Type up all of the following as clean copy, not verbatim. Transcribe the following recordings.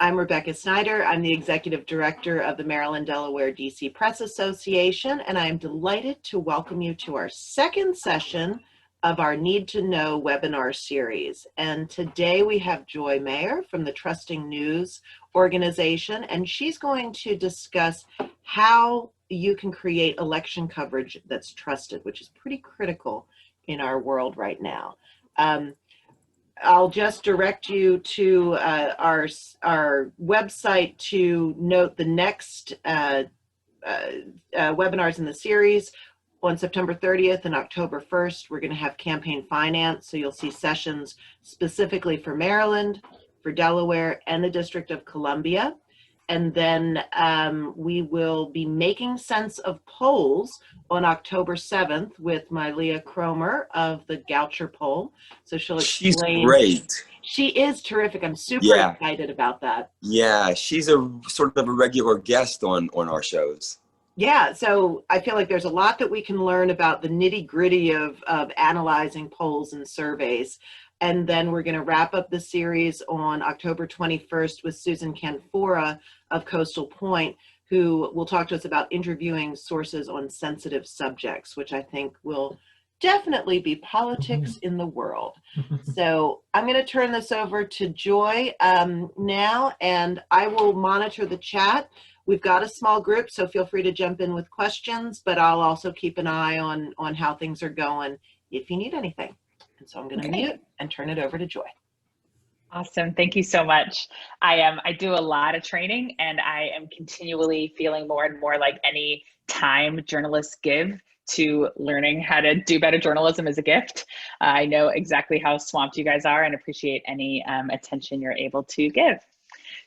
I'm Rebecca Snyder. I'm the Executive Director of the Maryland, Delaware, DC Press Association, and I am delighted to welcome you to our second session of our Need to Know webinar series. And today we have Joy Mayer from the Trusting News organization, and she's going to discuss how you can create election coverage that's trusted, which is pretty critical in our world right now. I'll just direct you to our website to note the next webinars in the series. On September 30th and October 1st, we're going to have campaign finance. So you'll see sessions specifically for Maryland, for Delaware, and the District of Columbia. And then we will be making sense of polls on October 7th with my Leah Cromer of the Goucher poll. So she'll explain. She's great. She is terrific. I'm super excited about that. Yeah, she's a sort of a regular guest on our shows. Yeah, so I feel like there's a lot that we can learn about the nitty-gritty of analyzing polls and surveys. And then we're going to wrap up the series on October 21st with Susan Canfora of Coastal Point, who will talk to us about interviewing sources on sensitive subjects, which I think will definitely be politics in the world. So I'm going to turn this over to Joy now, and I will monitor the chat. We've got a small group, so feel free to jump in with questions, but I'll also keep an eye on how things are going if you need anything. And so I'm going to mute and turn it over to Joy. Awesome. Thank you so much. I do a lot of training, and I am continually feeling more and more like any time journalists give to learning how to do better journalism is a gift. I know exactly how swamped you guys are and appreciate any attention you're able to give.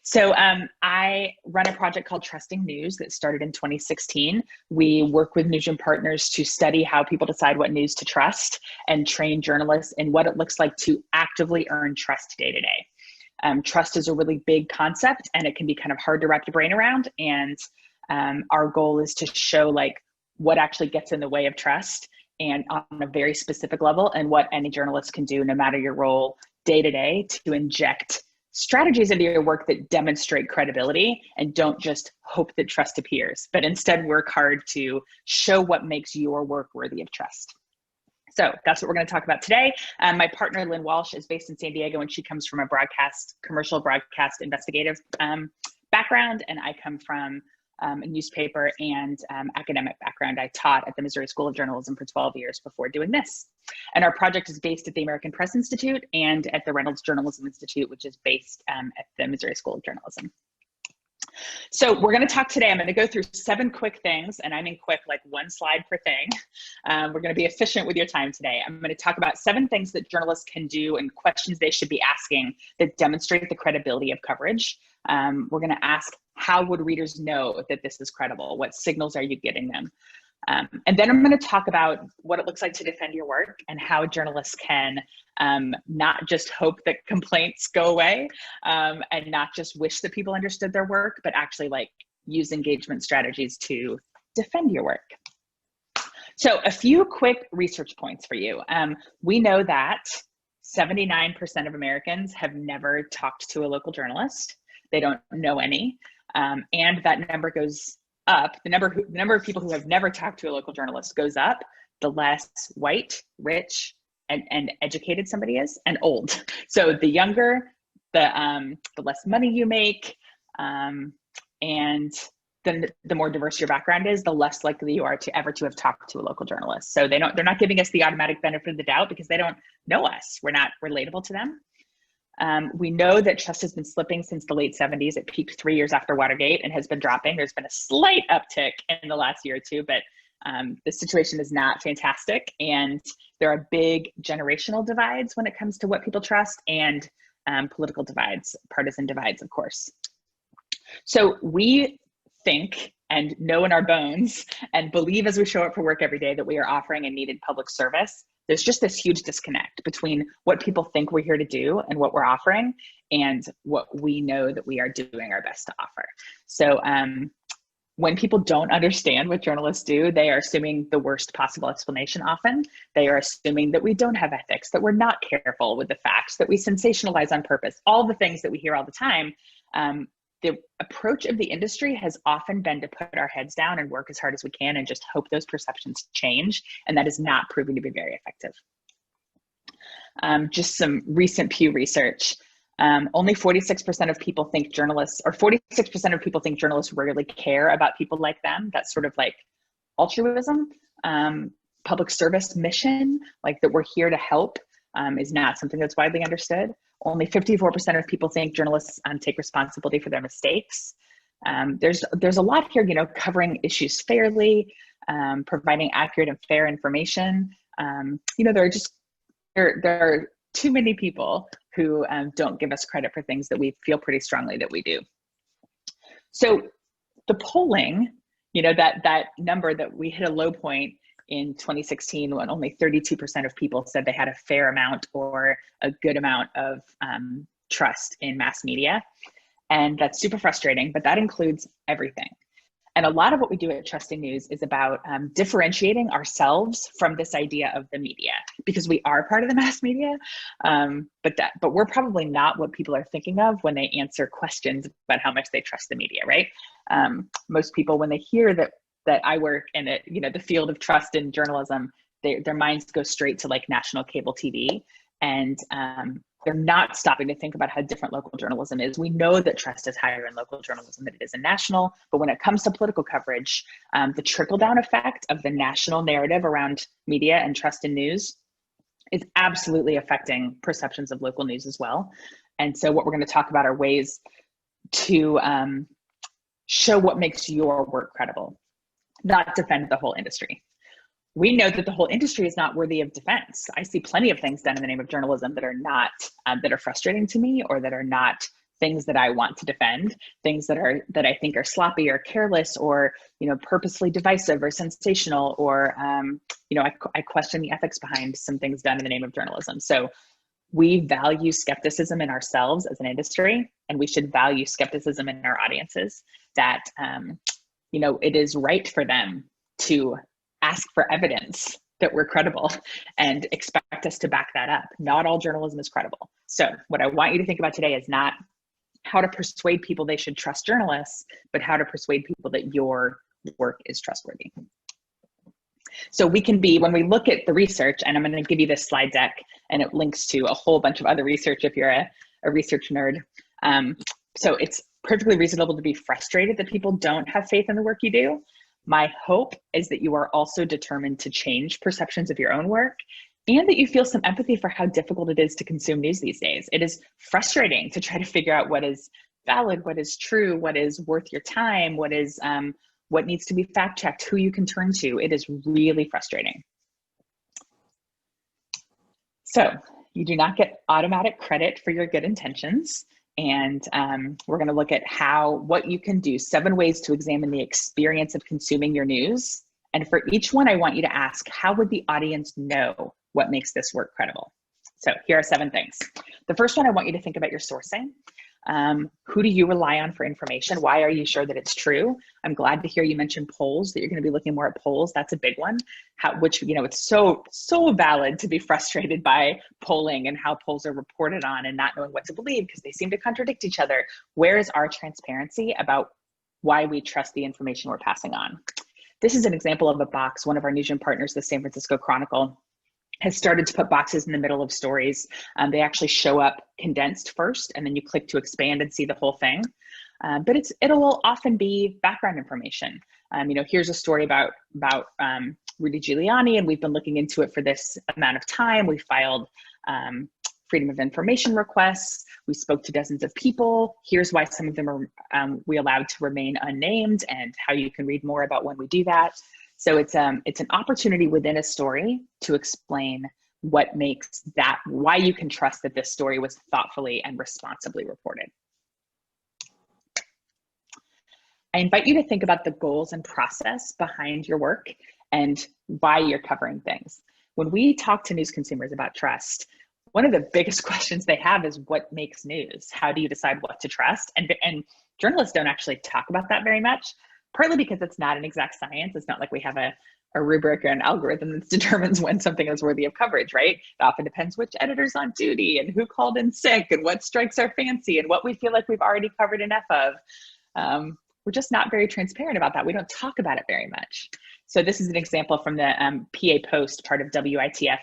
So I run a project called Trusting News that started in 2016. We work with newsroom partners to study how people decide what news to trust and train journalists in what it looks like to actively earn trust day to day. Trust is a really big concept, and it can be kind of hard to wrap your brain around. And our goal is to show like what actually gets in the way of trust, and on a very specific level, and what any journalist can do no matter your role day to day to inject strategies into your work that demonstrate credibility and don't just hope that trust appears, but instead work hard to show what makes your work worthy of trust. So that's what we're going to talk about today. My partner, Lynn Walsh, is based in San Diego, and she comes from a commercial broadcast investigative background, and I come from a newspaper and academic background. I taught at the Missouri School of Journalism for 12 years before doing this. And our project is based at the American Press Institute and at the Reynolds Journalism Institute, which is based at the Missouri School of Journalism. So we're going to talk today. I'm going to go through 7 quick things, and I mean quick, like 1 slide per thing. We're going to be efficient with your time today. I'm going to talk about 7 things that journalists can do and questions they should be asking that demonstrate the credibility of coverage. We're going to ask, how would readers know that this is credible? What signals are you giving them? And then I'm going to talk about what it looks like to defend your work and how journalists can not just hope that complaints go away and not just wish that people understood their work, but actually like use engagement strategies to defend your work. So a few quick research points for you. We know that 79% of Americans have never talked to a local journalist. They don't know any. And that number goes up. The number of people who have never talked to a local journalist goes up the less white, rich, and educated somebody is, and old. So the younger, the less money you make, and then the more diverse your background is, the less likely you are to ever to have talked to a local journalist. So they're not giving us the automatic benefit of the doubt because they don't know us. We're not relatable to them. We know that trust has been slipping since the late 70s. It peaked 3 years after Watergate and has been dropping. There's been a slight uptick in the last year or two, but the situation is not fantastic. And there are big generational divides when it comes to what people trust, and political divides, partisan divides, of course. So we think and know in our bones and believe as we show up for work every day that we are offering a needed public service. There's just this huge disconnect between what people think we're here to do and what we're offering and what we know that we are doing our best to offer. So when people don't understand what journalists do, they are assuming the worst possible explanation often. They are assuming that we don't have ethics, that we're not careful with the facts, that we sensationalize on purpose, all the things that we hear all the time. The approach of the industry has often been to put our heads down and work as hard as we can and just hope those perceptions change. And that is not proving to be very effective. Just some recent Pew research. Only 46% of people think journalists, or 46% of people think journalists rarely care about people like them. That's sort of like altruism, public service mission, like that we're here to help, is not something that's widely understood. Only 54% of people think journalists take responsibility for their mistakes. There's a lot here, covering issues fairly, providing accurate and fair information. There are too many people who don't give us credit for things that we feel pretty strongly that we do. So the polling, that number that we hit a low point in 2016 when only 32% of people said they had a fair amount or a good amount of trust in mass media. And that's super frustrating, but that includes everything. And a lot of what we do at Trusting News is about differentiating ourselves from this idea of the media, because we are part of the mass media, but we're probably not what people are thinking of when they answer questions about how much they trust the media, right? Most people, when they hear that I work in it, the field of trust in journalism, their minds go straight to like national cable TV, and they're not stopping to think about how different local journalism is. We know that trust is higher in local journalism than it is in national, but when it comes to political coverage, the trickle-down effect of the national narrative around media and trust in news is absolutely affecting perceptions of local news as well. And so what we're going to talk about are ways to show what makes your work credible, not defend the whole industry. We know that the whole industry is not worthy of defense. I see plenty of things done in the name of journalism that are not, that are frustrating to me, or that are not things that I want to defend, things that I think are sloppy or careless, or purposely divisive or sensational, or I question the ethics behind some things done in the name of journalism. So we value skepticism in ourselves as an industry, and we should value skepticism in our audiences, that it is right for them to ask for evidence that we're credible and expect us to back that up. Not all journalism is credible. So what I want you to think about today is not how to persuade people they should trust journalists, but how to persuade people that your work is trustworthy. So we can be, when we look at the research, and I'm going to give you this slide deck, and it links to a whole bunch of other research if you're a research nerd. So it's perfectly reasonable to be frustrated that people don't have faith in the work you do. My hope is that you are also determined to change perceptions of your own work, and that you feel some empathy for how difficult it is to consume news these days. It is frustrating to try to figure out what is valid, what is true, what is worth your time, what needs to be fact checked, who you can turn to. It is really frustrating. So you do not get automatic credit for your good intentions. And we're going to look at what you can do, 7 ways to examine the experience of consuming your news. And for each one, I want you to ask, how would the audience know what makes this work credible? So here are 7 things. The first one, I want you to think about your sourcing. Who do you rely on for information? Why are you sure that it's true? I'm glad to hear you mention polls, that you're going to be looking more at polls. That's a big one, which, it's so valid to be frustrated by polling and how polls are reported on and not knowing what to believe because they seem to contradict each other. Where is our transparency about why we trust the information we're passing on? This is an example of a box. One of our newsroom partners, the San Francisco Chronicle, has started to put boxes in the middle of stories. They actually show up condensed first, and then you click to expand and see the whole thing. But it'll often be background information. Here's a story about Rudy Giuliani, and we've been looking into it for this amount of time. We filed freedom of information requests. We spoke to dozens of people. Here's why some of them are we allowed to remain unnamed, and how you can read more about when we do that. So it's an opportunity within a story to explain what makes that, why you can trust that this story was thoughtfully and responsibly reported. I invite you to think about the goals and process behind your work and why you're covering things. When we talk to news consumers about trust, one of the biggest questions they have is what makes news? How do you decide what to trust? And journalists don't actually talk about that very much. Partly because it's not an exact science. It's not like we have a a rubric or an algorithm that determines when something is worthy of coverage, right? It often depends which editor's on duty and who called in sick and what strikes our fancy and what we feel like we've already covered enough of. We're just not very transparent about that. We don't talk about it very much. So this is an example from the PA Post, part of WITF.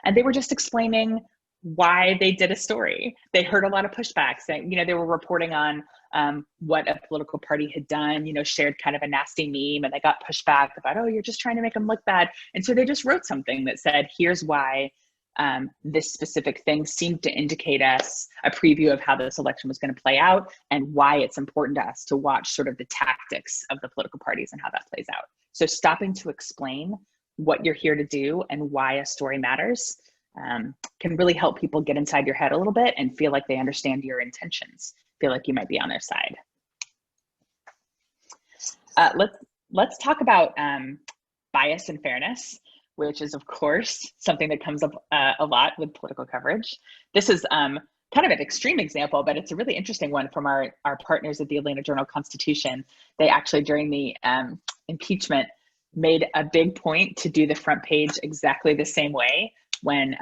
And they were just explaining why they did a story. They heard a lot of pushback saying, they were reporting on what a political party had done, shared kind of a nasty meme, and they got pushback about, oh, you're just trying to make them look bad. And so they just wrote something that said, here's why this specific thing seemed to indicate us a preview of how this election was going to play out and why it's important to us to watch sort of the tactics of the political parties and how that plays out. So stopping to explain what you're here to do and why a story matters can really help people get inside your head a little bit and feel like they understand your intentions, feel like you might be on their side. Let's talk about bias and fairness, which is, of course, something that comes up a lot with political coverage. This is kind of an extreme example, but it's a really interesting one from our partners at the Atlanta Journal-Constitution. They actually, during the impeachment, made a big point to do the front page exactly the same way when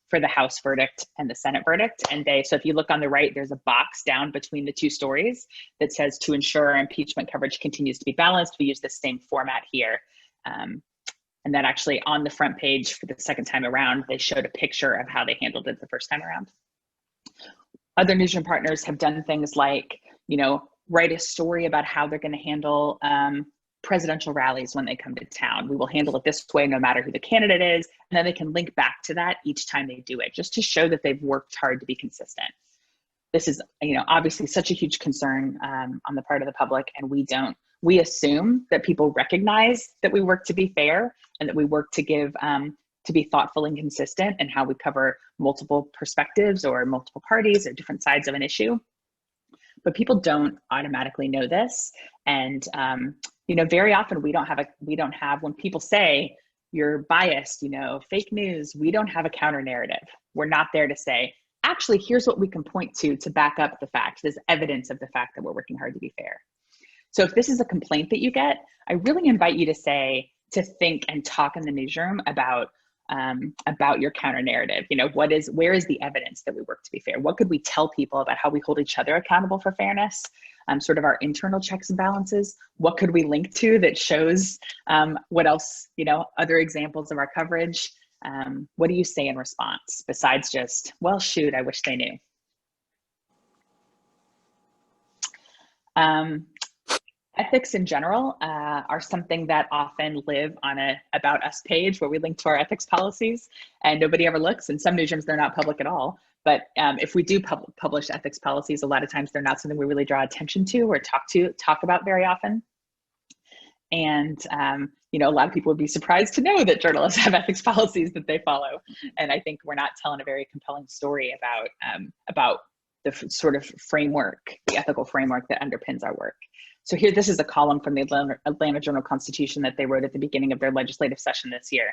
for the House verdict and the Senate verdict. And so if you look on the right, there's a box down between the two stories that says, to ensure our impeachment coverage continues to be balanced, we use the same format here. And then actually on the front page for the second time around, they showed a picture of how they handled it the first time around. Other newsroom partners have done things like, write a story about how they're going to handle presidential rallies when they come to town. We will handle it this way no matter who the candidate is. And then they can link back to that each time they do it, just to show that they've worked hard to be consistent. This is, obviously such a huge concern on the part of the public, and we assume that people recognize that we work to be fair and that we work to give, to be thoughtful and consistent in how we cover multiple perspectives or multiple parties or different sides of an issue. But people don't automatically know this. And, very often we don't have, when people say you're biased, fake news, we don't have a counter narrative. We're not there to say, actually, here's what we can point to back up the fact. There's evidence of the fact that we're working hard to be fair. So if this is a complaint that you get, I really invite you to think and talk in the newsroom about your counter narrative. Where is the evidence that we work to be fair? What could we tell people about how we hold each other accountable for fairness? Sort of our internal checks and balances. What could we link to that shows what else, other examples of our coverage? What do you say in response besides just, well, shoot, I wish they knew? Ethics in general are something that often live on a About Us page where we link to our ethics policies and nobody ever looks. In some newsrooms, they're not public at all. But if we do publish ethics policies, a lot of times they're not something we really draw attention to or talk about very often. And a lot of people would be surprised to know that journalists have ethics policies that they follow. And I think we're not telling a very compelling story about the sort of framework, the ethical framework that underpins our work. So here, this is a column from the Atlanta Journal-Constitution that they wrote at the beginning of their legislative session this year,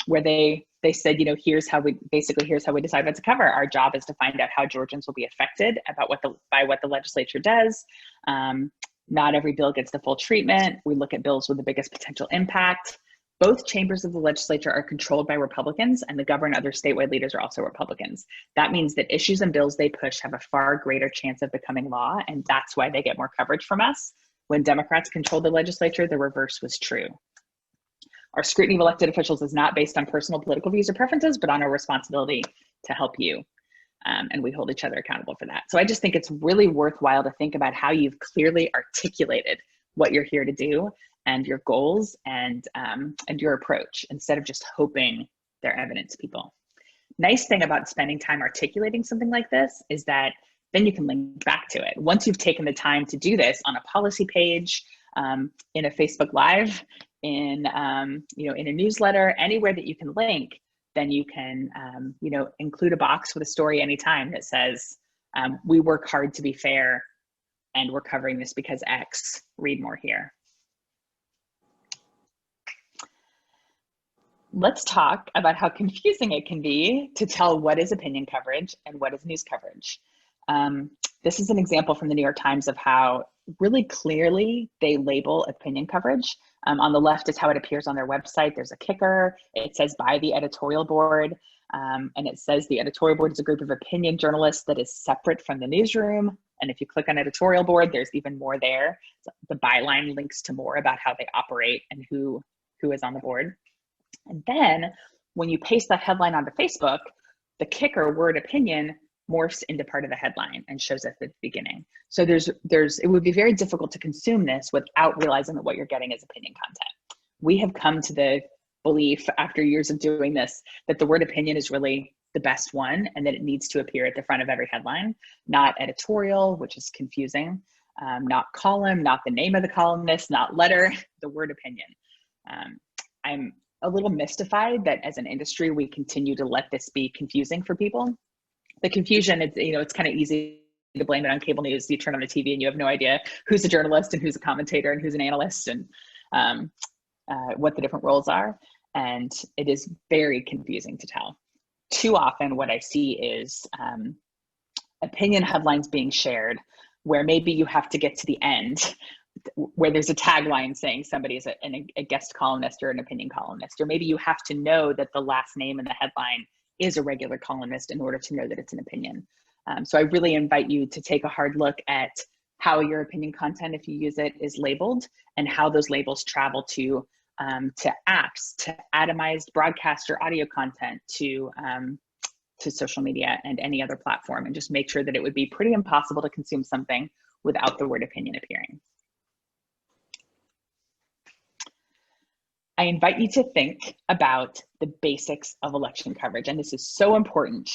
where they said, here's how we decide what to cover. Our job is to find out how Georgians will be affected by what the legislature does. Not every bill gets the full treatment. We look at bills with the biggest potential impact. Both chambers of the legislature are controlled by Republicans, and the governor and other statewide leaders are also Republicans. That means that issues and bills they push have a far greater chance of becoming law, and that's why they get more coverage from us. When Democrats controlled the legislature, the reverse was true. Our scrutiny of elected officials is not based on personal political views or preferences, but on our responsibility to help you. And we hold each other accountable for that. So I just think it's really worthwhile to think about how you've clearly articulated what you're here to do and your goals and your approach, instead of just hoping they're evidence people. Nice thing about spending time articulating something like this is that then you can link back to it. Once you've taken the time to do this on a policy page, in a Facebook Live, in a newsletter, anywhere that you can link, then you can include a box with a story anytime that says, we work hard to be fair and we're covering this because X, read more here. Let's talk about how confusing it can be to tell what is opinion coverage and what is news coverage. This is an example from the New York Times of how really clearly they label opinion coverage. On the left is how it appears on their website. There's a kicker. It says by the editorial board. And it says the editorial board is a group of opinion journalists that is separate from the newsroom. And if you click on editorial board, there's even more there. So the byline links to more about how they operate and who is on the board. And then when you paste that headline onto Facebook, the kicker word opinion morphs into part of the headline and shows at the beginning. So it would be very difficult to consume this without realizing that what you're getting is opinion content. We have come to the belief after years of doing this that the word opinion is really the best one and that it needs to appear at the front of every headline, not editorial, which is confusing, not column, not the name of the columnist, not letter, the word opinion. I'm a little mystified that as an industry, we continue to let this be confusing for people. The confusion, it's kind of easy to blame it on cable news. You turn on the TV and you have no idea who's a journalist and who's a commentator and who's an analyst and what the different roles are. And it is very confusing to tell. Too often what I see is opinion headlines being shared where maybe you have to get to the end where there's a tagline saying somebody is a guest columnist or an opinion columnist, or maybe you have to know that the last name in the headline is a regular columnist in order to know that it's an opinion. So I really invite you to take a hard look at how your opinion content, if you use it, is labeled and how those labels travel to apps, to atomized broadcast or audio content, to social media and any other platform, and just make sure that it would be pretty impossible to consume something without the word opinion appearing. I invite you to think about the basics of election coverage. And this is so important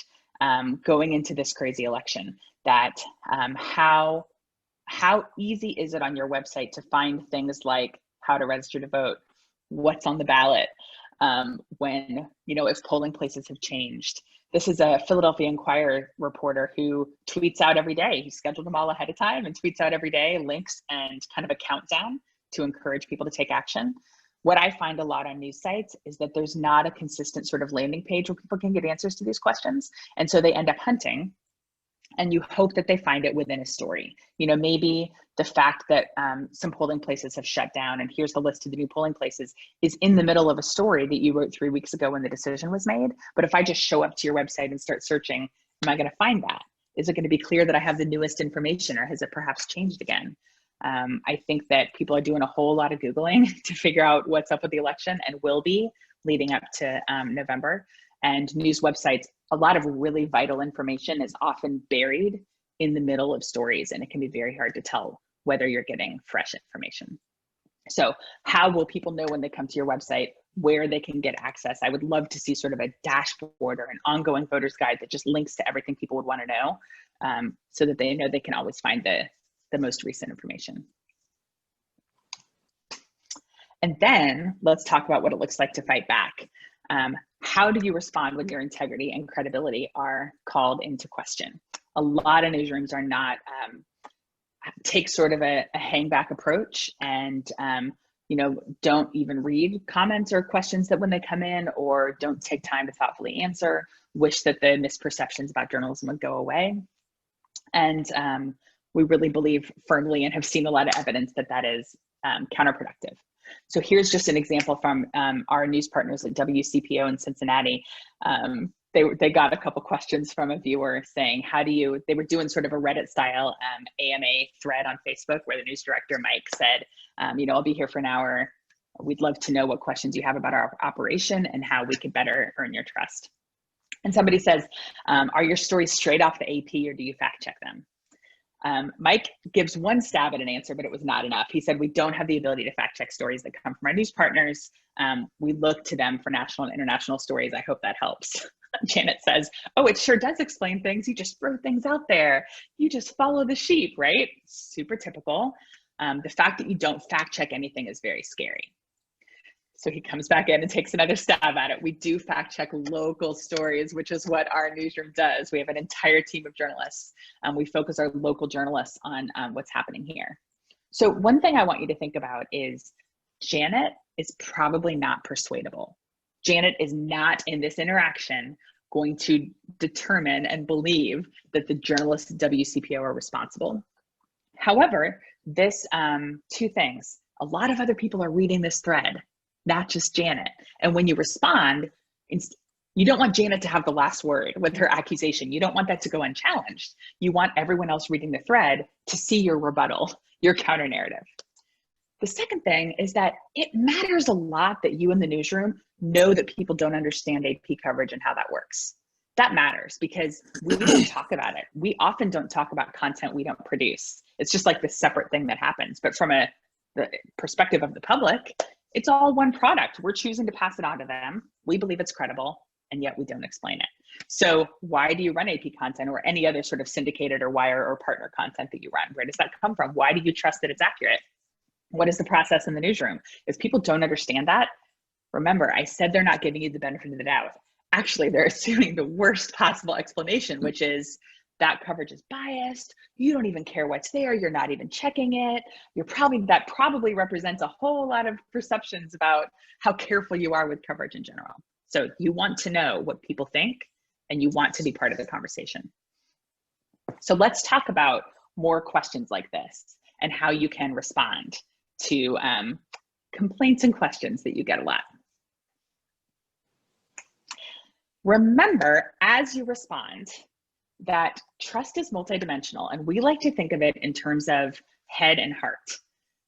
going into this crazy election, that how easy is it on your website to find things like how to register to vote, what's on the ballot, when, if polling places have changed. This is a Philadelphia Inquirer reporter who tweets out every day. He scheduled them all ahead of time and tweets out every day links and kind of a countdown to encourage people to take action. What I find a lot on news sites is that there's not a consistent sort of landing page where people can get answers to these questions. And so they end up hunting, and you hope that they find it within a story. Maybe the fact that some polling places have shut down and here's the list of the new polling places is in the middle of a story that you wrote 3 weeks ago when the decision was made. But if I just show up to your website and start searching, am I going to find that? Is it going to be clear that I have the newest information, or has it perhaps changed again? I think that people are doing a whole lot of Googling to figure out what's up with the election, and will be leading up to November. And news websites, a lot of really vital information is often buried in the middle of stories, and it can be very hard to tell whether you're getting fresh information. So how will people know when they come to your website where they can get access? I would love to see sort of a dashboard or an ongoing voter's guide that just links to everything people would want to know, so that they know they can always find the most recent information. And then let's talk about what it looks like to fight back. How do you respond when your integrity and credibility are called into question? A lot of newsrooms are not, take sort of a hang back approach and, don't even read comments or questions that when they come in, or don't take time to thoughtfully answer, wish that the misperceptions about journalism would go away. And we really believe firmly and have seen a lot of evidence that that is counterproductive. So here's just an example from our news partners at WCPO in Cincinnati. They got a couple questions from a viewer saying, they were doing sort of a Reddit style AMA thread on Facebook where the news director, Mike, said, I'll be here for an hour. We'd love to know what questions you have about our operation and how we could better earn your trust. And somebody says, are your stories straight off the AP, or do you fact check them? Mike gives one stab at an answer, but it was not enough. He said, we don't have the ability to fact check stories that come from our news partners. We look to them for national and international stories. I hope that helps. Janet says, oh, it sure does explain things. You just throw things out there. You just follow the sheep, right? Super typical. The fact that you don't fact check anything is very scary. So he comes back in and takes another stab at it. We do fact check local stories, which is what our newsroom does. We have an entire team of journalists. We focus our local journalists on what's happening here. So one thing I want you to think about is Janet is probably not persuadable. Janet is not in this interaction going to determine and believe that the journalists at WCPO are responsible. However, this, two things, a lot of other people are reading this thread, not just Janet. And when you respond, you don't want Janet to have the last word with her accusation. You don't want that to go unchallenged. You want everyone else reading the thread to see your rebuttal, your counter narrative. The second thing is that it matters a lot that you in the newsroom know that people don't understand AP coverage and how that works. That matters because we don't talk about it. We often don't talk about content we don't produce. It's just like this separate thing that happens. But from the perspective of the public, it's all one product. We're choosing to pass it on to them. We believe it's credible, and yet we don't explain it. So why do you run AP content or any other sort of syndicated or wire or partner content that you run? Where does that come from? Why do you trust that it's accurate? What is the process in the newsroom? If people don't understand that, remember, I said they're not giving you the benefit of the doubt. Actually, they're assuming the worst possible explanation, which is that coverage is biased. You don't even care what's there. You're not even checking it. That probably represents a whole lot of perceptions about how careful you are with coverage in general. So you want to know what people think, and you want to be part of the conversation. So let's talk about more questions like this and how you can respond to complaints and questions that you get a lot. Remember, as you respond, that trust is multidimensional, and we like to think of it in terms of head and heart.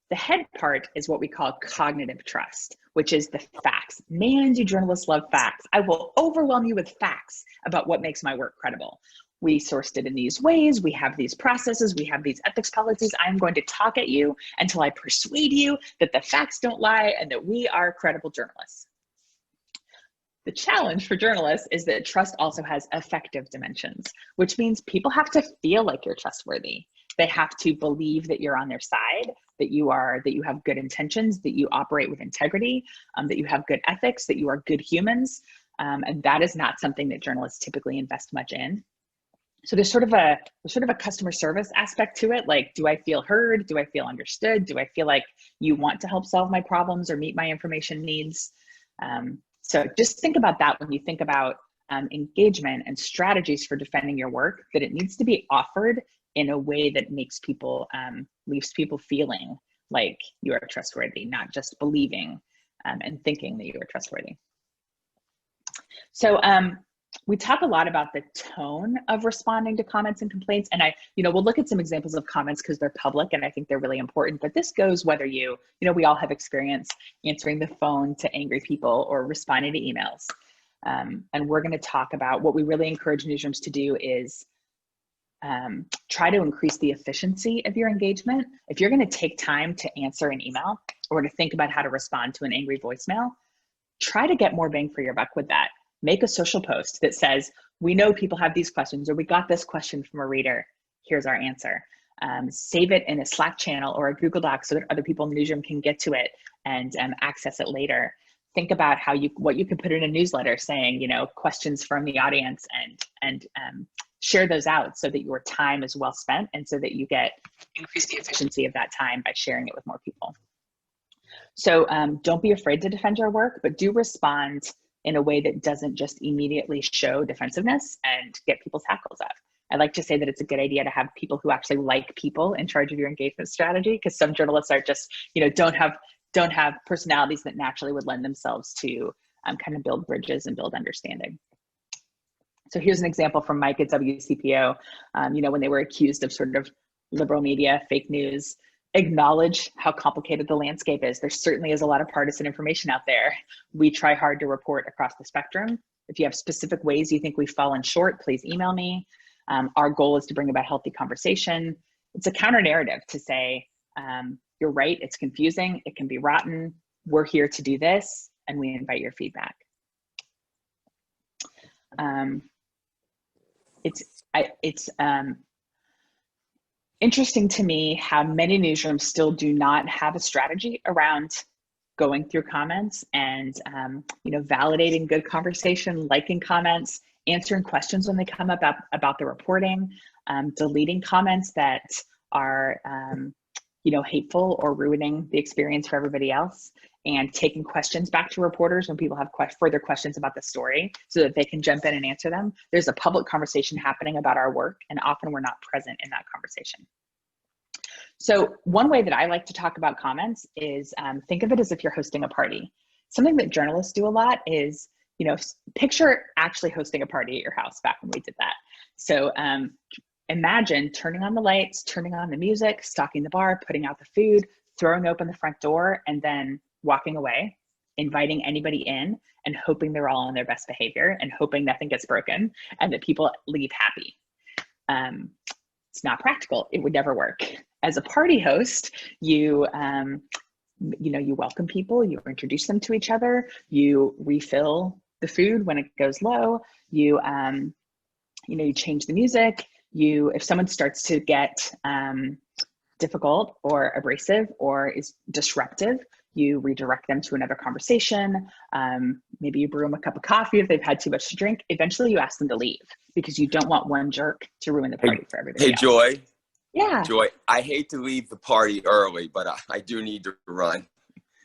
The head part is what we call cognitive trust, which is the facts. Man, do journalists love facts. I will overwhelm you with facts about what makes my work credible. We sourced it in these ways. We have these processes. We have these ethics policies. I'm going to talk at you until I persuade you that the facts don't lie and that we are credible journalists. The challenge for journalists is that trust also has affective dimensions, which means people have to feel like you're trustworthy. They have to believe that you're on their side, that you have good intentions, that you operate with integrity, that you have good ethics, that you are good humans. And that is not something that journalists typically invest much in. So there's sort of a customer service aspect to it. Like, do I feel heard? Do I feel understood? Do I feel like you want to help solve my problems or meet my information needs? So just think about that when you think about engagement and strategies for defending your work, that it needs to be offered in a way that makes people, leaves people feeling like you are trustworthy, not just believing and thinking that you are trustworthy. So we talk a lot about the tone of responding to comments and complaints. And we'll look at some examples of comments because they're public and I think they're really important, but this goes whether we all have experience answering the phone to angry people or responding to emails. And we're gonna talk about what we really encourage newsrooms to do is try to increase the efficiency of your engagement. If you're gonna take time to answer an email or to think about how to respond to an angry voicemail, try to get more bang for your buck with that. Make a social post that says, we know people have these questions, or we got this question from a reader, here's our answer. Save it in a Slack channel or a Google Doc so that other people in the newsroom can get to it and access it later. Think about what you could put in a newsletter saying, questions from the audience and share those out so that your time is well spent and so that you increase the efficiency of that time by sharing it with more people. So don't be afraid to defend your work, but do respond in a way that doesn't just immediately show defensiveness and get people's hackles up. I like to say that it's a good idea to have people who actually like people in charge of your engagement strategy, because some journalists are just, don't have personalities that naturally would lend themselves to kind of build bridges and build understanding. So here's an example from Mike at WCPO, when they were accused of sort of liberal media, fake news. Acknowledge how complicated the landscape is. There certainly is a lot of partisan information out there. We try hard to report across the spectrum. If you have specific ways you think we've fallen short, please email me. Our goal is to bring about healthy conversation. It's a counter narrative to say, you're right, it's confusing, it can be rotten, we're here to do this, and we invite your feedback. It's interesting to me how many newsrooms still do not have a strategy around going through comments and validating good conversation, liking comments, answering questions when they come up about the reporting, deleting comments that are hateful or ruining the experience for everybody else, and taking questions back to reporters when people have further questions about the story so that they can jump in and answer them. There's a public conversation happening about our work, and often we're not present in that conversation. So one way that I like to talk about comments is think of it as if you're hosting a party. Something that journalists do a lot is, picture actually hosting a party at your house back when we did that. So imagine turning on the lights, turning on the music, stocking the bar, putting out the food, throwing open the front door, and then walking away, inviting anybody in and hoping they're all on their best behavior and hoping nothing gets broken and that people leave happy. It's not practical. It would never work. As a party host, you welcome people, you introduce them to each other, you refill the food when it goes low, you change the music. If someone starts to get difficult or abrasive or is disruptive, you redirect them to another conversation. Maybe you brew them a cup of coffee if they've had too much to drink. Eventually you ask them to leave because you don't want one jerk to ruin the party for everybody else. Joy. Yeah. Joy, I hate to leave the party early, but I do need to run.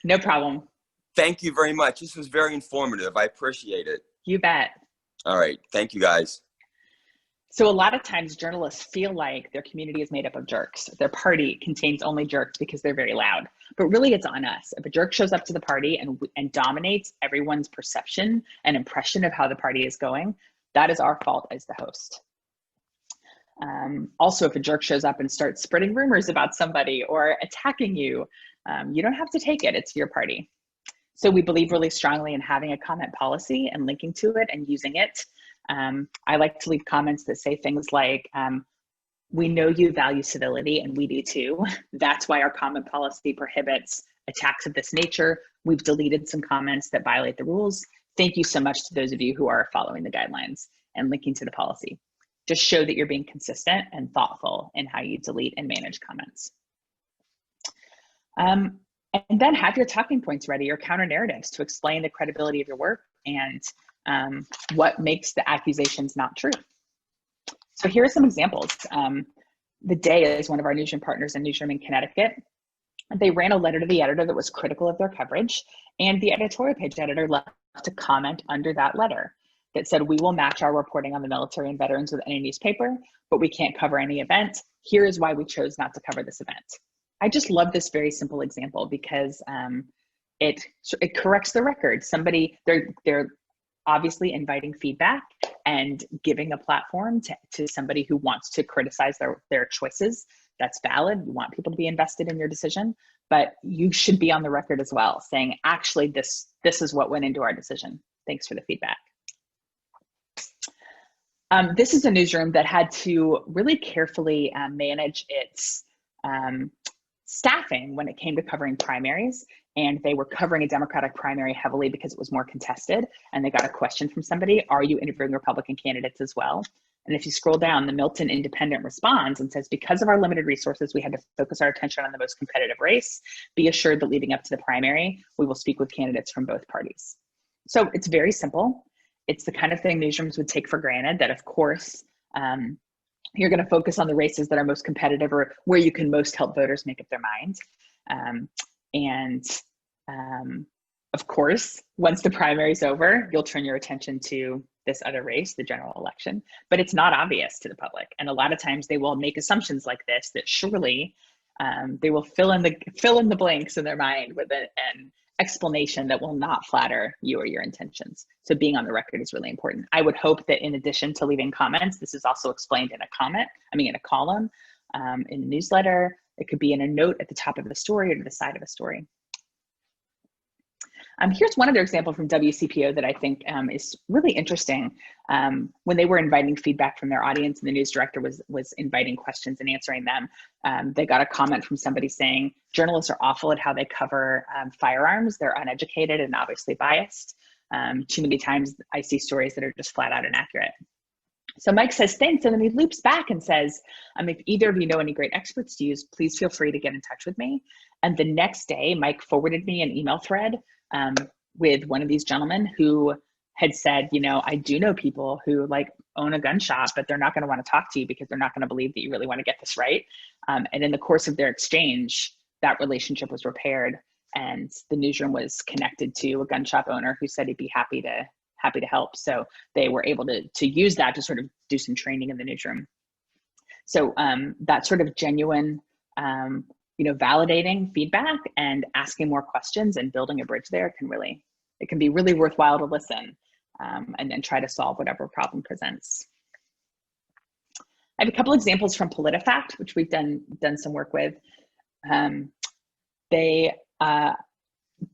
No problem. Thank you very much. This was very informative. I appreciate it. You bet. All right. Thank you, guys. So a lot of times journalists feel like their community is made up of jerks. Their party contains only jerks because they're very loud. But really it's on us. If a jerk shows up to the party and dominates everyone's perception and impression of how the party is going, that is our fault as the host. Also, if a jerk shows up and starts spreading rumors about somebody or attacking you, you don't have to take it. It's your party. So we believe really strongly in having a comment policy and linking to it and using it. I like to leave comments that say things like, we know you value civility and we do too. That's why our comment policy prohibits attacks of this nature. We've deleted some comments that violate the rules. Thank you so much to those of you who are following the guidelines and linking to the policy. Just show that you're being consistent and thoughtful in how you delete and manage comments. And then have your talking points ready, your counter narratives to explain the credibility of your work and what makes the accusations not true. So here are some examples. The Day is one of our newsroom partners in newsroom in Connecticut. They ran a letter to the editor that was critical of their coverage, and the editorial page editor left a comment under that letter that said, we will match our reporting on the military and veterans with any newspaper, but we can't cover any event. Here is why we chose not to cover this event. I just love this very simple example because it corrects the record. They're obviously inviting feedback and giving a platform to somebody who wants to criticize their choices. That's valid. You want people to be invested in your decision, but you should be on the record as well, saying, actually, this is what went into our decision. Thanks for the feedback. This is a newsroom that had to really carefully manage its staffing when it came to covering primaries. And they were covering a Democratic primary heavily because it was more contested. And they got a question from somebody, are you interviewing Republican candidates as well? And if you scroll down, the Milton Independent responds and says, because of our limited resources, we had to focus our attention on the most competitive race. Be assured that leading up to the primary, we will speak with candidates from both parties. So it's very simple. It's the kind of thing newsrooms would take for granted that, of course, you're going to focus on the races that are most competitive or where you can most help voters make up their minds. Of course, once the primary is over, you'll turn your attention to this other race, the general election, but it's not obvious to the public. And a lot of times they will make assumptions like this, that surely they will fill in the blanks in their mind with an explanation that will not flatter you or your intentions. So being on the record is really important. I would hope that in addition to leaving comments, this is also explained in a column, in a newsletter. It could be in a note at the top of the story or to the side of a story. Here's one other example from WCPO that I think is really interesting. When they were inviting feedback from their audience and the news director was inviting questions and answering them, they got a comment from somebody saying, journalists are awful at how they cover firearms. They're uneducated and obviously biased. Too many times I see stories that are just flat out inaccurate. So Mike says, thanks. And then he loops back and says, if either of you know any great experts to use, please feel free to get in touch with me. And the next day, Mike forwarded me an email thread with one of these gentlemen who had said, I do know people who own a gun shop, but they're not going to want to talk to you because they're not going to believe that you really want to get this right. And in the course of their exchange, that relationship was repaired and the newsroom was connected to a gun shop owner who said he'd be happy to help. So they were able to use that to sort of do some training in the newsroom. So that sort of genuine validating feedback and asking more questions and building a bridge there it can be really worthwhile to listen and then try to solve whatever problem presents. I have a couple examples from PolitiFact, which we've done some work with. They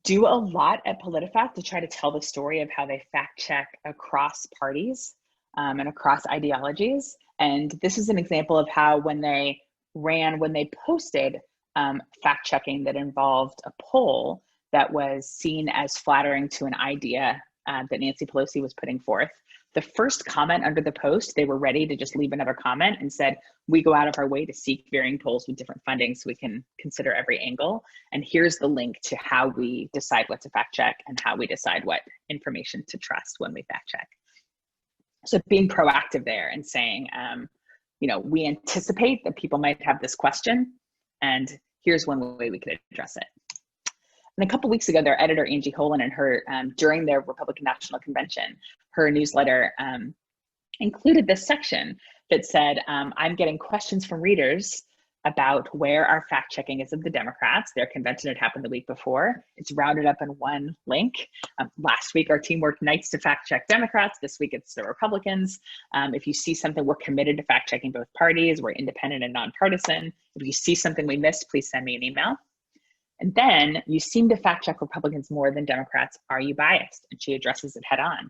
do a lot at PolitiFact to try to tell the story of how they fact check across parties and across ideologies. And this is an example of how when they posted fact checking that involved a poll that was seen as flattering to an idea that Nancy Pelosi was putting forth, the first comment under the post, they were ready to just leave another comment and said, we go out of our way to seek varying polls with different funding so we can consider every angle. And here's the link to how we decide what to fact check and how we decide what information to trust when we fact check. So being proactive there and saying, we anticipate that people might have this question, and here's one way we could address it. And a couple weeks ago, their editor, Angie Holan, and her, during their Republican National Convention, her newsletter included this section that said, I'm getting questions from readers about where our fact checking is of the Democrats. Their convention had happened the week before. It's rounded up in one link. Last week, our team worked nights to fact check Democrats. This week, it's the Republicans. If you see something, we're committed to fact checking both parties. We're independent and nonpartisan. If you see something we missed, please send me an email. And then, you seem to fact check Republicans more than Democrats. Are you biased? And she addresses it head on.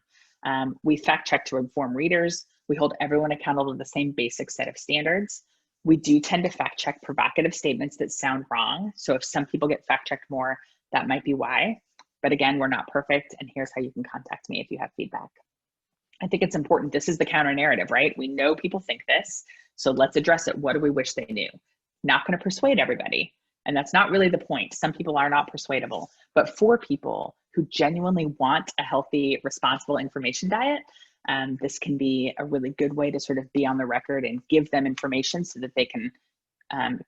We fact check to inform readers. We hold everyone accountable to the same basic set of standards. We do tend to fact check provocative statements that sound wrong. So if some people get fact checked more, that might be why. But again, we're not perfect. And here's how you can contact me if you have feedback. I think it's important. This is the counter narrative, right? We know people think this, so let's address it. What do we wish they knew? Not going to persuade everybody. And that's not really the point. Some people are not persuadable, but for people who genuinely want a healthy, responsible information diet, this can be a really good way to sort of be on the record and give them information so that they can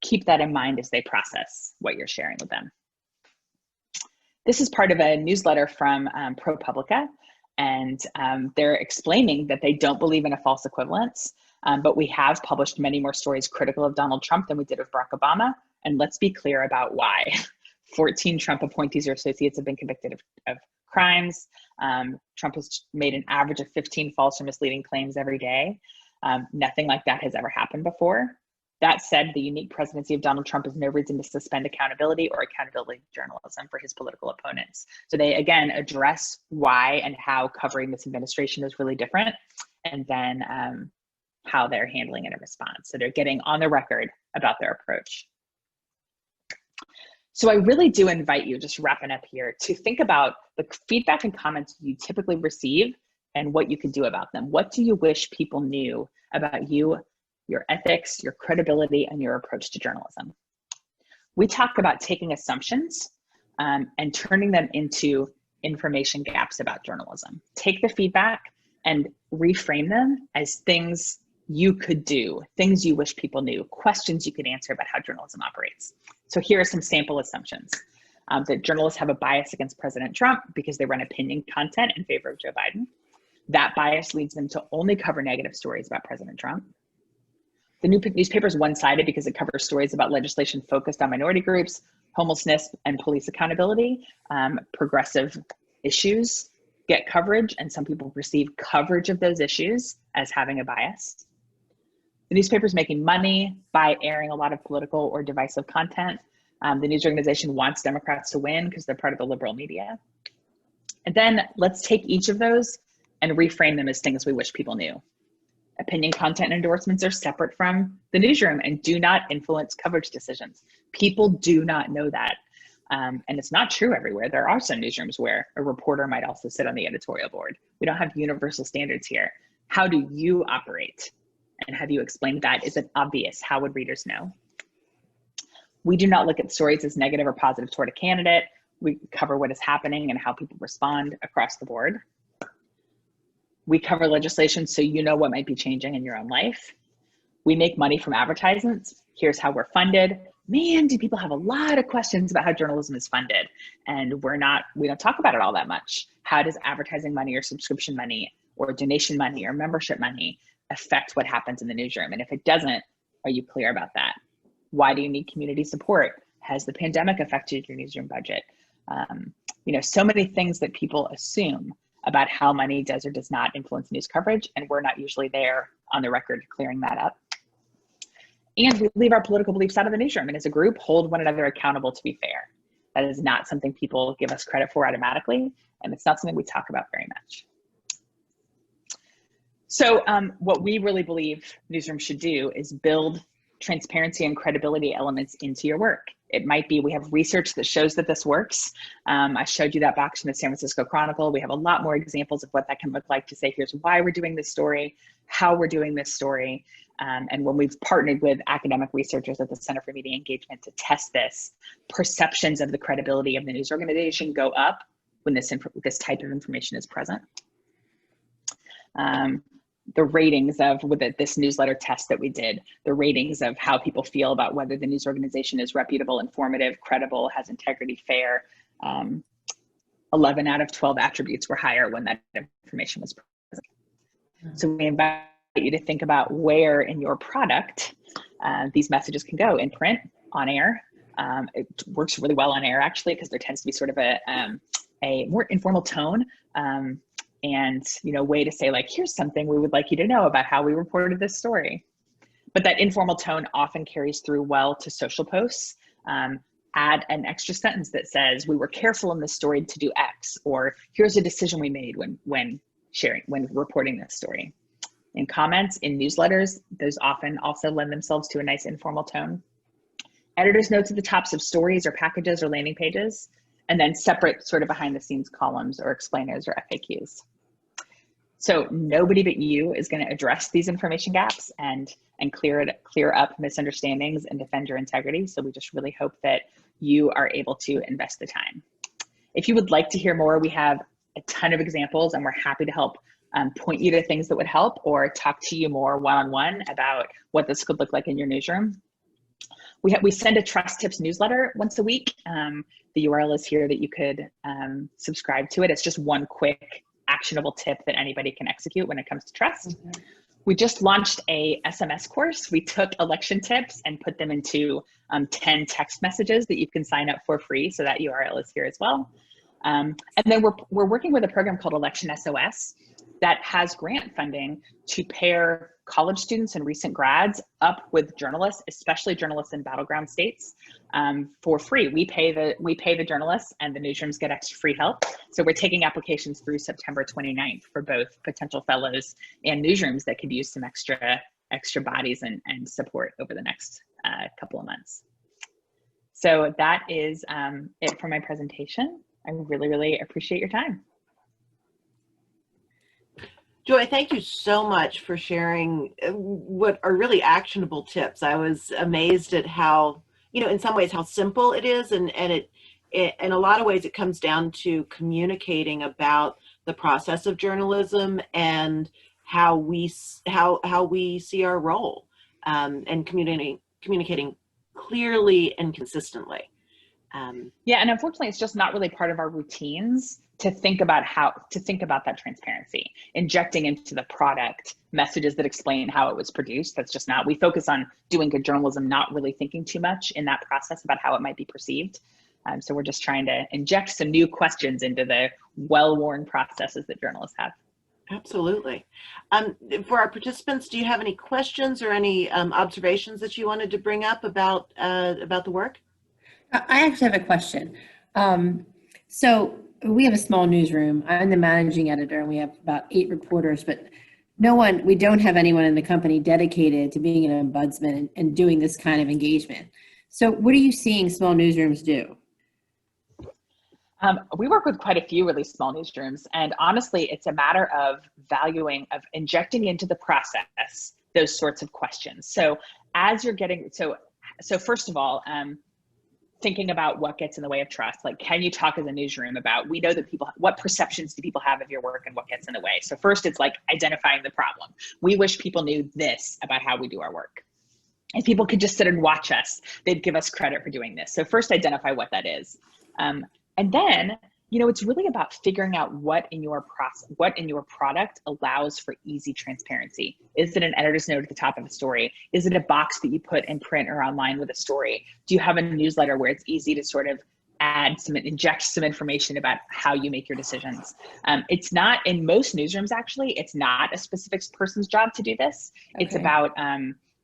keep that in mind as they process what you're sharing with them. This is part of a newsletter from ProPublica, and they're explaining that they don't believe in a false equivalence, but we have published many more stories critical of Donald Trump than we did of Barack Obama. And let's be clear about why. 14 Trump appointees or associates have been convicted of crimes. Trump has made an average of 15 false or misleading claims every day. Nothing like that has ever happened before. That said, the unique presidency of Donald Trump is no reason to suspend accountability or accountability journalism for his political opponents. So they, again, address why and how covering this administration is really different, and then how they're handling it in response. So they're getting on the record about their approach. So I really do invite you, just wrapping up here, to think about the feedback and comments you typically receive and what you could do about them. What do you wish people knew about you, your ethics, your credibility, and your approach to journalism? We talk about taking assumptions and turning them into information gaps about journalism. Take the feedback and reframe them as things you could do, things you wish people knew, questions you could answer about how journalism operates. So here are some sample assumptions. That journalists have a bias against President Trump because they run opinion content in favor of Joe Biden. That bias leads them to only cover negative stories about President Trump. The newspaper is one-sided because it covers stories about legislation focused on minority groups, homelessness, and police accountability. Progressive issues get coverage, and some people perceive coverage of those issues as having a bias. The newspaper is making money by airing a lot of political or divisive content. The news organization wants Democrats to win because they're part of the liberal media. And then let's take each of those and reframe them as things we wish people knew. Opinion content endorsements are separate from the newsroom and do not influence coverage decisions. People do not know that. And it's not true everywhere. There are some newsrooms where a reporter might also sit on the editorial board. We don't have universal standards here. How do you operate? And have you explained that? Is it obvious? How would readers know? We do not look at stories as negative or positive toward a candidate. We cover what is happening and how people respond across the board. We cover legislation so you know what might be changing in your own life. We make money from advertisements. Here's how we're funded. Man, do people have a lot of questions about how journalism is funded. And we don't talk about it all that much. How does advertising money or subscription money or donation money or membership money affect what happens in the newsroom? And if it doesn't, are you clear about that? Why do you need community support? Has the pandemic affected your newsroom budget? You know, so many things that people assume about how money does or does not influence news coverage, and we're not usually there on the record clearing that up. And we leave our political beliefs out of the newsroom, and as a group, hold one another accountable to be fair. That is not something people give us credit for automatically, and it's not something we talk about very much. So what we really believe newsrooms should do is build transparency and credibility elements into your work. It might be, we have research that shows that this works. I showed you that box from the San Francisco Chronicle. We have a lot more examples of what that can look like to say, here's why we're doing this story, how we're doing this story. And when we've partnered with academic researchers at the Center for Media Engagement to test this, perceptions of the credibility of the news organization go up when this type of information is present. The ratings of, with this newsletter test that we did, the ratings of how people feel about whether the news organization is reputable, informative, credible, has integrity, fair. 11 out of 12 attributes were higher when that information was present. So we invite you to think about where in your product these messages can go, in print, on air. It works really well on air, actually, because there tends to be sort of a more informal tone. And, you know, way to say, like, here's something we would like you to know about how we reported this story. But that informal tone often carries through well to social posts. Add an extra sentence that says, we were careful in this story to do X, or here's a decision we made when reporting this story. In comments, in newsletters, those often also lend themselves to a nice informal tone. Editor's notes at the tops of stories or packages or landing pages, and then separate sort of behind the scenes columns or explainers or FAQs. So nobody but you is going to address these information gaps and clear up misunderstandings and defend your integrity. So we just really hope that you are able to invest the time. If you would like to hear more, we have a ton of examples, and we're happy to help point you to things that would help, or talk to you more one-on-one about what this could look like in your newsroom. We send a Trust Tips newsletter once a week. The URL is here that you could subscribe to it. It's just one quick actionable tip that anybody can execute when it comes to trust. Mm-hmm. We just launched a SMS course. We took election tips and put them into 10 text messages that you can sign up for free. So that URL is here as well. And then we're working with a program called Election SOS that has grant funding to pair college students and recent grads up with journalists, especially journalists in battleground states, for free. We pay the journalists, and the newsrooms get extra free help. So we're taking applications through September 29th for both potential fellows and newsrooms that could use some extra bodies and support over the next couple of months. So that is it for my presentation. I really appreciate your time. Joy, thank you so much for sharing what are really actionable tips. I was amazed at how, you know, in some ways how simple it is, and it in a lot of ways it comes down to communicating about the process of journalism and how we see our role, and communicating clearly and consistently. Yeah, and unfortunately, it's just not really part of our routines to think about that transparency, injecting into the product messages that explain how it was produced. That's just not, we focus on doing good journalism, not really thinking too much in that process about how it might be perceived. So we're just trying to inject some new questions into the well-worn processes that journalists have. Absolutely. For our participants, do you have any questions or any observations that you wanted to bring up about the work? I actually have a question. So we have a small newsroom. I'm the managing editor, and we have about 8 reporters, but we don't have anyone in the company dedicated to being an ombudsman and doing this kind of engagement. So what are you seeing small newsrooms do? We work with quite a few really small newsrooms, and honestly, it's a matter of injecting into the process those sorts of questions. So as you're getting, so first of all, thinking about what gets in the way of trust, like, can you talk as a newsroom about, we know that what perceptions do people have of your work and what gets in the way? So first it's like identifying the problem. We wish people knew this about how we do our work. If people could just sit and watch us, they'd give us credit for doing this. So first identify what that is. And then it's really about figuring out what in your product allows for easy transparency. Is it an editor's note at the top of a story? Is it a box that you put in print or online with a story? Do you have a newsletter where it's easy to sort of inject some information about how you make your decisions? It's not, in most newsrooms, actually, it's not a specific person's job to do this. Okay.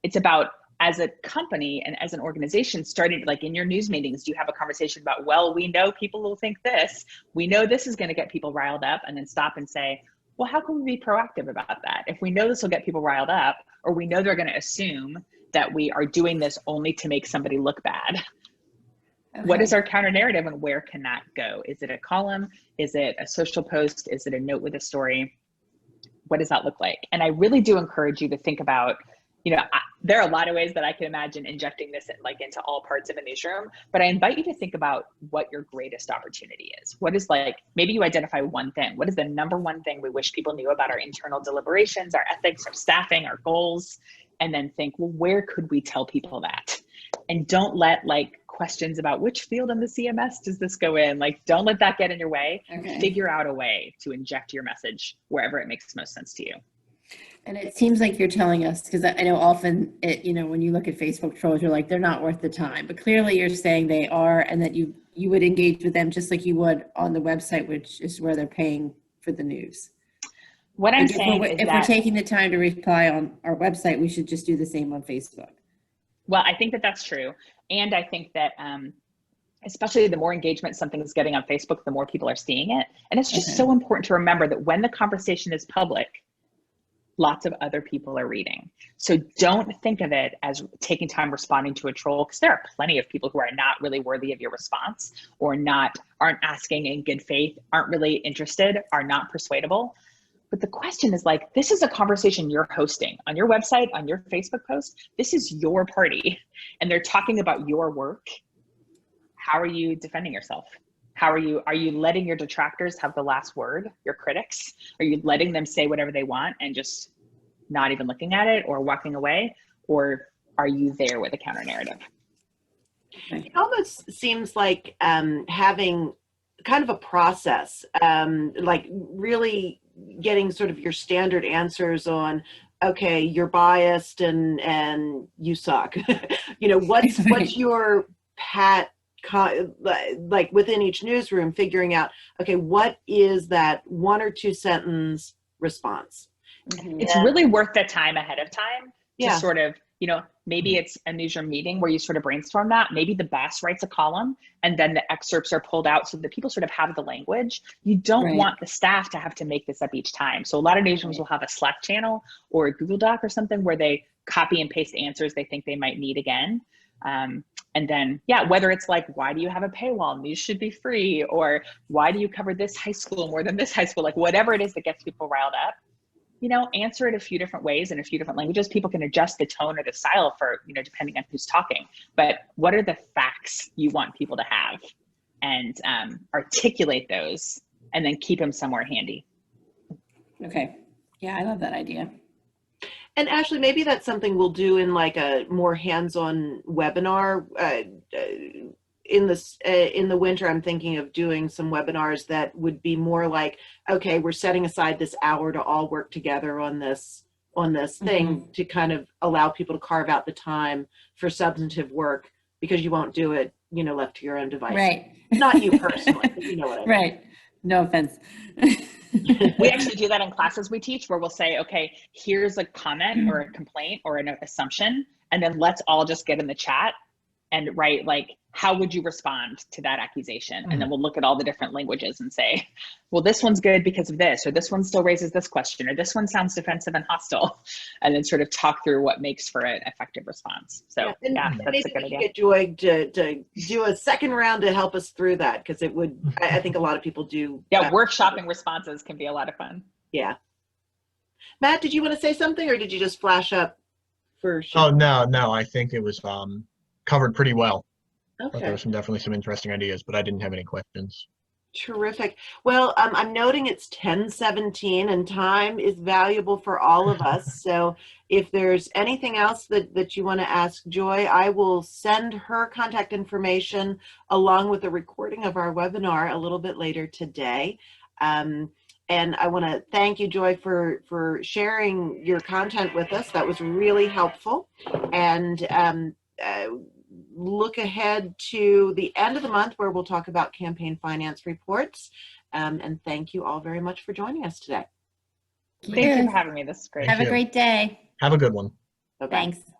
It's about as a company and as an organization, starting like in your news meetings, you have a conversation about, well, we know people will think this, we know this is going to get people riled up, and then stop and say, well, how can we be proactive about that? If we know this will get people riled up, or we know they're going to assume that we are doing this only to make somebody look bad, Okay. what is our counter narrative and where can that go? Is it a column? Is it a social post? Is it a note with a story? What does that look like? And I really do encourage you to think about, there are a lot of ways that I can imagine injecting this into all parts of a newsroom, but I invite you to think about what your greatest opportunity is. What is maybe you identify one thing. What is the number one thing we wish people knew about our internal deliberations, our ethics, our staffing, our goals? And then think, well, where could we tell people that? And don't let questions about which field in the CMS does this go in, don't let that get in your way. Okay. Figure out a way to inject your message wherever it makes most sense to you. And it seems like you're telling us, because I know often when you look at Facebook trolls, you're like, they're not worth the time, but clearly you're saying they are, and that you would engage with them just like you would on the website, which is where they're paying for the news. What I'm saying is if we're taking the time to reply on our website, we should just do the same on Facebook. Well, I think that that's true. And I think that especially the more engagement something is getting on Facebook, the more people are seeing it. And it's just so important to remember that when the conversation is public, lots of other people are reading. So don't think of it as taking time responding to a troll, because there are plenty of people who are not really worthy of your response, or aren't asking in good faith, aren't really interested, are not persuadable. But the question is this is a conversation you're hosting on your website, on your Facebook post. This is your party, and they're talking about your work. How are you defending yourself? Are you letting your detractors have the last word, your critics? Are you letting them say whatever they want and just not even looking at it or walking away? Or are you there with a counter narrative? It almost seems like having kind of a process, really getting sort of your standard answers on, okay, you're biased and you suck. What's your pat, within each newsroom, figuring out, okay, what is that 1 or 2 sentence response? Mm-hmm. It's really worth the time ahead of time to Yeah. sort of, maybe it's a newsroom meeting where you sort of brainstorm that. Maybe the boss writes a column and then the excerpts are pulled out so that people sort of have the language. You don't want the staff to have to make this up each time. So a lot of newsrooms will have a Slack channel or a Google Doc or something where they copy and paste answers they think they might need again. And then, whether it's why do you have a paywall? News should be free. Or why do you cover this high school more than this high school? Whatever it is that gets people riled up, answer it a few different ways in a few different languages. People can adjust the tone or the style for, depending on who's talking. But what are the facts you want people to have? And articulate those and then keep them somewhere handy. Okay. Yeah, I love that idea. And Ashley, maybe that's something we'll do in a more hands-on webinar. In the winter, I'm thinking of doing some webinars that would be more okay, we're setting aside this hour to all work together on this thing, to kind of allow people to carve out the time for substantive work, because you won't do it, left to your own device. Right. Not you personally, but you know what I mean. Right. No offense. We actually do that in classes we teach, where we'll say, okay, here's a comment or a complaint or an assumption, and then let's all just get in the chat and write how would you respond to that accusation? And then we'll look at all the different languages and say, well, this one's good because of this, or this one still raises this question, or this one sounds defensive and hostile, and then sort of talk through what makes for an effective response. So that's a good idea. Get Joy to do a second round to help us through that, because it would, I think a lot of people do. Workshopping responses can be a lot of fun. Yeah. Matt, did you want to say something, or did you just flash up for sure? Oh, no, I think it was covered pretty well. But Okay. there were definitely some interesting ideas, but I didn't have any questions. Terrific. Well, I'm noting it's 10:17 and time is valuable for all of us. So if there's anything else that you want to ask Joy, I will send her contact information along with a recording of our webinar a little bit later today. And I want to thank you, Joy, for sharing your content with us. That was really helpful. And look ahead to the end of the month where we'll talk about campaign finance reports. And thank you all very much for joining us today. Thank you for having me. This is great. Have a you. great day. Have a good one. Bye-bye. Thanks.